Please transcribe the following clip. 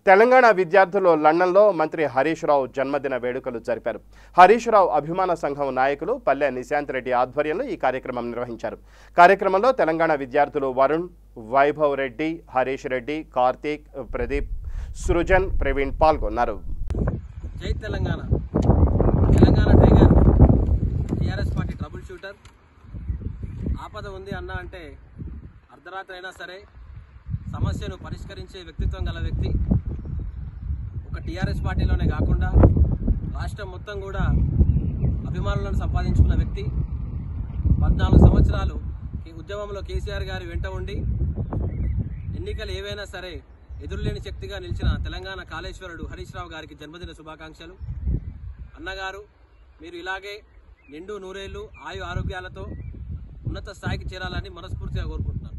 తెలంగాణ విద్యార్థులు లండన్లో మంత్రి హరీష్ రావు జన్మదిన వేడుకలు జరిపారు. హరీష్ రావు అభిమాన సంఘం నాయకులు పల్లె నిశాంత్ రెడ్డి ఆధ్వర్యంలో ఈ కార్యక్రమం నిర్వహించారు. కార్యక్రమంలో తెలంగాణ విద్యార్థులు వరుణ్, వైభవ్ రెడ్డి, హరీష్ రెడ్డి, కార్తీక్, ప్రదీప్, సృజన్, ప్రవీణ్ పాల్గొన్నారు. జై Telangana. Telangana tiger TRS party trouble shooter. ఆపద ఉంది అన్న అంటే అర్ధరాత్రి అయినా సరే సమస్యను పరిష్కరించే వ్యక్తిత్వం గల వ్యక్తి. ఒక టీఆర్ఎస్ పార్టీలోనే కాకుండా రాష్ట్రం మొత్తం కూడా అభిమానులను సంపాదించుకున్న వ్యక్తి. 14 సంవత్సరాలు ఉద్యమంలో కేసీఆర్ గారి వెంట ఉండి ఎన్నికలు ఏవైనా సరే ఎదురులేని శక్తిగా నిలిచిన తెలంగాణ కాళేశ్వరుడు హరీష్ రావు గారికి జన్మదిన శుభాకాంక్షలు. అన్నగారు మీరు ఇలాగే నిండు నూరేళ్లు ఆయు ఆరోగ్యాలతో ఉన్నత స్థాయికి చేరాలని మనస్ఫూర్తిగా కోరుకుంటున్నాను.